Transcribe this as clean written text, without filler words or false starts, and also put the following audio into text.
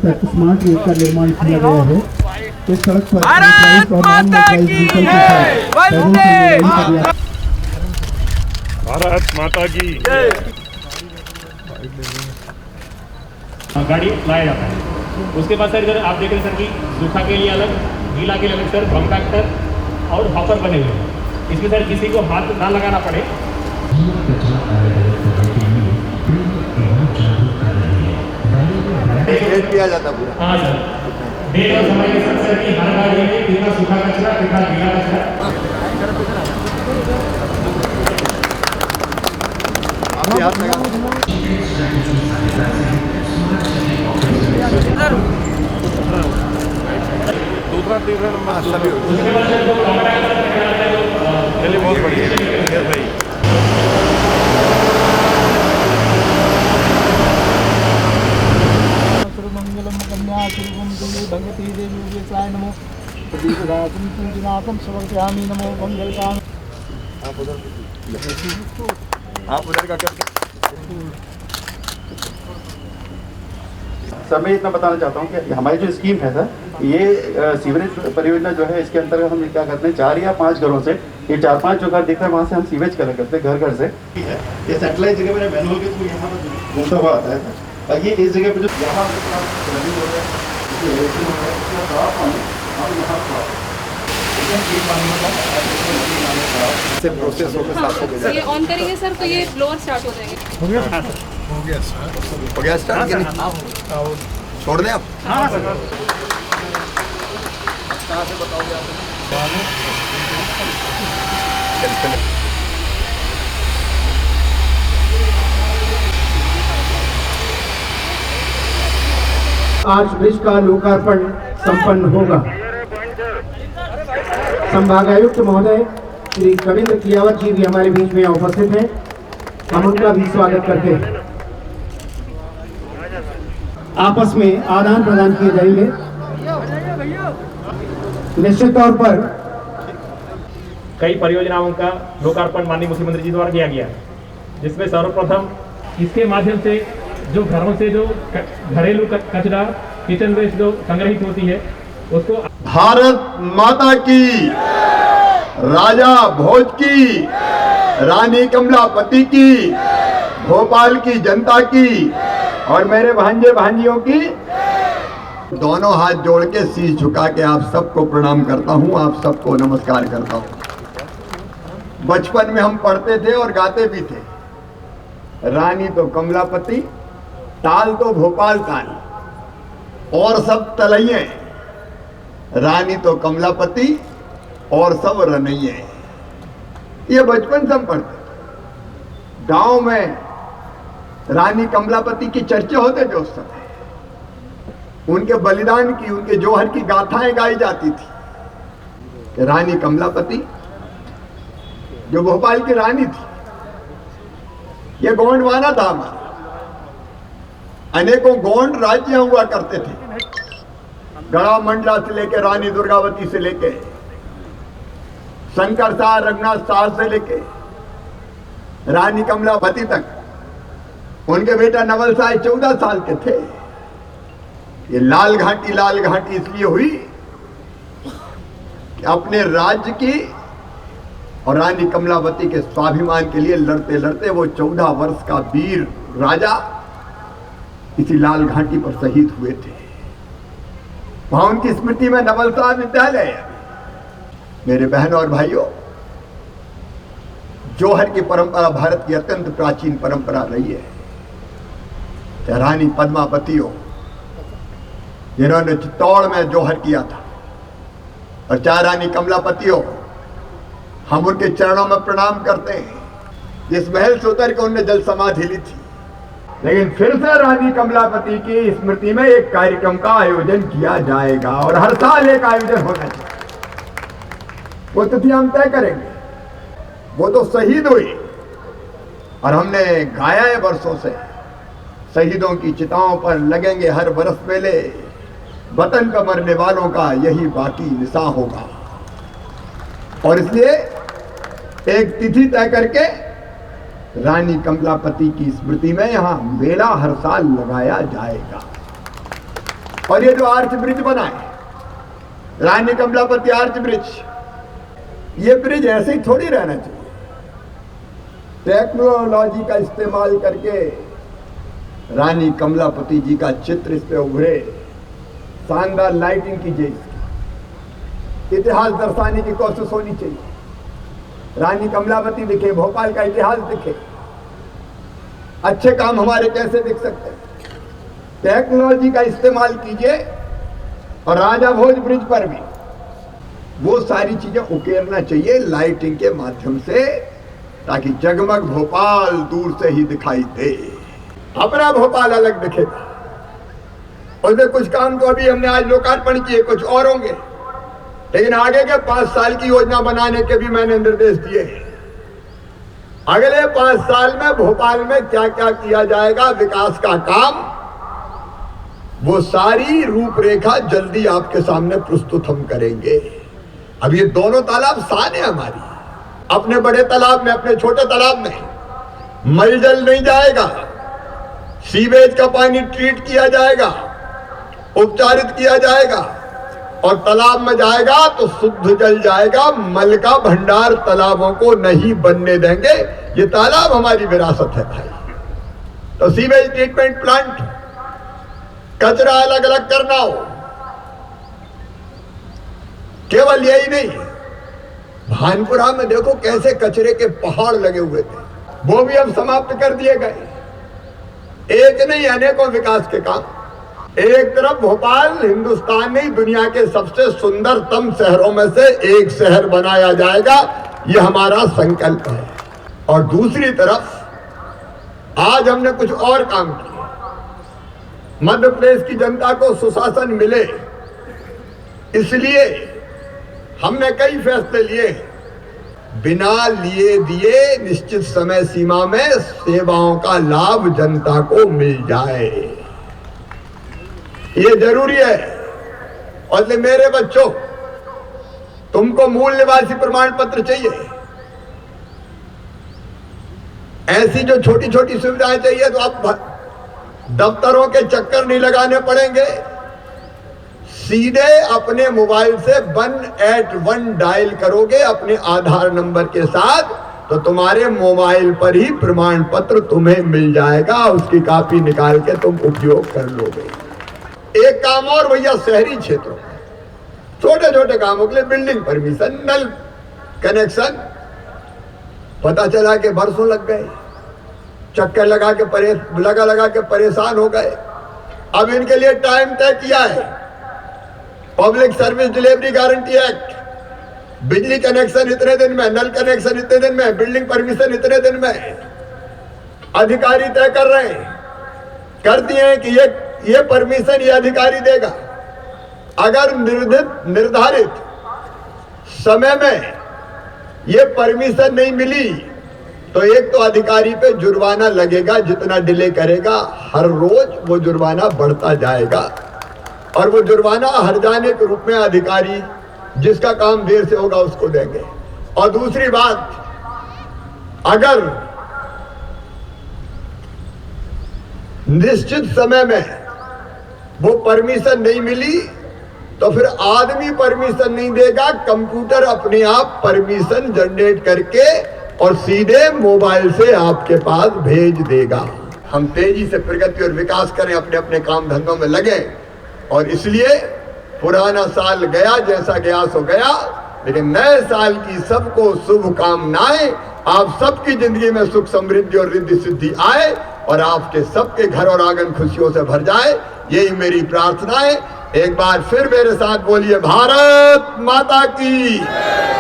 Smart road का निर्माण किया गया है। इस सड़क पर भारत माता की जय। भारत माता की गाड़ी लाया जाता है। उसके बाद सर इधर आप देख रहे हैं सर कि सूखा के लिए अलग, गीला के लिए अलग सर कॉम्पैक्टर और हॉपर बने हुए हैं। इसमें सर किसी को हाथ ना लगाना पड़े। किया जाता पूरा। हाँ सर, डेट और समय के साथ सर की हर गाड़ी में कितना सूखा कचरा कितना गीला कचरा। आपके हाथ लगा दूसरा तीसरा नंबर सभी चलिए बहुत बढ़िया भाई। मंगलम कन्या भगवती देवी साय नमो दीपदातुं पूजनार्थं समर्पयामि नमो मंगलकाम। आप उधर का करके सर मैं इतना बताना चाहता हूँ कि हमारी जो स्कीम है सर, ये सीवरेज परियोजना जो है, इसके अंतर्गत हम क्या करते हैं 4 या 5 घरों से, ये 4-5 जो घर दिख रहा है वहाँ से हम सीवेज कलेक्ट करते हैं घर घर से। ये सैटेलाइट जगह पर मैनुअल के थ्रू यहाँ पर घूमता हुआ आता है और ये इस जगह पर जो यहाँ प्रोसेस होकर ये ऑन करेंगे सर तो ये ब्लोअर स्टार्ट हो जाएंगे। हो गया स्टार्ट कि नहीं? छोड़ दें आप? हाँ सर। कहाँ से बताओगे आप? आज ब्रिज का लोकार्पण संपन्न होगा। संभागायुक्त महोदय श्री कविंद्र कियावत जी भी हमारे बीच में उपस्थित हैं। हम उनका भी स्वागत करते हैं। आपस में आदान प्रदान किए जाएंगे। निश्चित तौर पर कई परियोजनाओं का लोकार्पण माननीय मुख्यमंत्री जी द्वारा किया गया है, जिसमें सर्वप्रथम इसके माध्यम से जो घरों से जो घरेलू कचरा किचन वेस्ट जो संग्रहित होती है उसको भारत माता की, राजा भोज की, रानी कमलापति की, भोपाल की जनता की और मेरे भांजे भांजियों की दोनों हाथ जोड़ के शीश झुका के आप सबको प्रणाम करता हूं, आप सबको नमस्कार करता हूं। बचपन में हम पढ़ते थे और गाते भी थे, रानी तो कमलापति, ताल तो भोपाल ताल और सब तलैये, रानी तो कमलापति और सब रनैये। ये बचपन से हम पढ़ते थे। गांव में रानी कमलापति की चर्चा होते थे उस समय, उनके बलिदान की, उनके जौहर की गाथाएं गाई जाती थी। रानी कमलापति जो भोपाल की रानी थी, ये गोंडवाना था हमारा। अनेकों गोंड राज्य हुआ करते थे, गढ़ा मंडला से लेके रानी दुर्गावती से लेके शंकर शाह रघुनाथ शाह से लेके रानी कमलापति तक। उनके बेटा नवल शाह 14 साल के थे। ये लाल घाटी इसलिए हुई कि अपने राज्य की और रानी कमलावती के स्वाभिमान के लिए लड़ते लड़ते वो 14 वर्ष का वीर राजा इसी लाल घाटी पर शहीद हुए थे। वहां उनकी स्मृति में नवल शाह विद्यालय है। मेरे बहनों और भाइयों, जौहर की परंपरा भारत की अत्यंत प्राचीन परंपरा रही है। चाहे रानी पद्मावती हो, जिन्होंने चित्तौड़ में जौहर किया था, और चाहे रानी कमलापति हो, हम उनके चरणों में प्रणाम करते हैं। जिस महल से उतर के उनने जल समाधि ली थी, लेकिन फिर से रानी कमलापति की स्मृति में एक कार्यक्रम का आयोजन किया जाएगा और हर साल एक आयोजन होना चाहिए। वो तिथि हम तय करेंगे। वो तो शहीद हुई और हमने गाया है वर्षों से, शहीदों की चिताओं पर लगेंगे हर बरस मेले, वतन पर मरने वालों का यही बाकी निशान होगा। और इसलिए एक तिथि तय करके रानी कमलापति की स्मृति में यहाँ मेला हर साल लगाया जाएगा। और ये जो आर्च ब्रिज बना है, रानी कमलापति आर्च ब्रिज, ये ब्रिज ऐसे ही थोड़ी रहना चाहिए। टेक्नोलॉजी का इस्तेमाल करके रानी कमलापति जी का चित्र इस पे उभरे, शानदार लाइटिंग कीजिए, इसकी इतिहास दर्शाने की कोशिश होनी चाहिए। रानी कमलापति दिखे, भोपाल का इतिहास दिखे, अच्छे काम हमारे कैसे दिख सकते हैं। टेक्नोलॉजी का इस्तेमाल कीजिए और राजा भोज ब्रिज पर भी वो सारी चीजें उकेरना चाहिए लाइटिंग के माध्यम से, ताकि जगमग भोपाल दूर से ही दिखाई दे, अपना भोपाल अलग दिखेगा। उसमें कुछ काम तो अभी हमने आज लोकार्पण किए, कुछ और होंगे, लेकिन आगे के 5 साल की योजना बनाने के भी मैंने निर्देश दिए हैं। अगले 5 साल में भोपाल में क्या क्या किया जाएगा विकास का काम, वो सारी रूपरेखा जल्दी आपके सामने प्रस्तुत हम करेंगे। अब ये दोनों तालाब शान है हमारी, अपने बड़े तालाब में, अपने छोटे तालाब में मलजल नहीं जाएगा, सीवेज का पानी ट्रीट किया जाएगा, उपचारित किया जाएगा, और तालाब में जाएगा तो शुद्ध जल जाएगा। मल का भंडार तालाबों को नहीं बनने देंगे, ये तालाब हमारी विरासत है भाई। तो सीवेज ट्रीटमेंट प्लांट, कचरा अलग अलग करना हो, केवल यही नहीं, भानपुरा में देखो कैसे कचरे के पहाड़ लगे हुए थे, वो भी अब समाप्त कर दिए गए। एक नहीं, अनेकों विकास के काम। एक तरफ भोपाल हिंदुस्तान नहीं, दुनिया के सबसे सुंदरतम शहरों में से एक शहर बनाया जाएगा, ये हमारा संकल्प है। और दूसरी तरफ आज हमने कुछ और काम किया। मध्य प्रदेश की जनता को सुशासन मिले, इसलिए हमने कई फैसले लिए, बिना लिए दिए निश्चित समय सीमा में सेवाओं का लाभ जनता को मिल जाए, ये जरूरी है। और मेरे बच्चों, तुमको मूल निवासी प्रमाण पत्र चाहिए, ऐसी जो छोटी छोटी सुविधाएं चाहिए, तो आप दफ्तरों के चक्कर नहीं लगाने पड़ेंगे, सीधे अपने मोबाइल से 181 डायल करोगे अपने आधार नंबर के साथ, तो तुम्हारे मोबाइल पर ही प्रमाण पत्र तुम्हें मिल जाएगा, उसकी कॉपी निकाल के तुम उपयोग कर लोगे। एक काम और भैया, शहरी क्षेत्रों में छोटे छोटे कामों के लिए बिल्डिंग परमिशन, नल कनेक्शन, पता चला कि बरसों लग गए, चक्कर लगा के परेशान हो गए। अब इनके लिए टाइम तय किया है, public service delivery guarantee act, बिजली कनेक्शन इतने दिन में, नल कनेक्शन इतने दिन में, बिल्डिंग परमिशन इतने दिन में, अधिकारी तय कर रहे हैं, कर दिए हैं कि ये परमिशन ये अधिकारी देगा। अगर निर्धारित समय में ये परमिशन नहीं मिली तो एक तो अधिकारी पे जुर्माना लगेगा, जितना डिले करेगा हर रोज वो जुर्माना बढ़ता जाएगा, और वो जुर्माना हर्जाने के रूप में अधिकारी जिसका काम देर से होगा उसको देंगे। और दूसरी बात, अगर निश्चित समय में वो परमिशन नहीं मिली तो फिर आदमी परमिशन नहीं देगा, कंप्यूटर अपने आप परमिशन जनरेट करके और सीधे मोबाइल से आपके पास भेज देगा। हम तेजी से प्रगति और विकास करें, अपने अपने काम धंधों में लगे, और इसलिए पुराना साल गया जैसा गया सो गया, लेकिन नए साल की सबको शुभकामनाएं। आप सबकी जिंदगी में सुख समृद्धि और रिद्धि सिद्धि आए, और आपके सबके घर और आंगन खुशियों से भर जाए, यही मेरी प्रार्थना है। एक बार फिर मेरे साथ बोलिए, भारत माता की।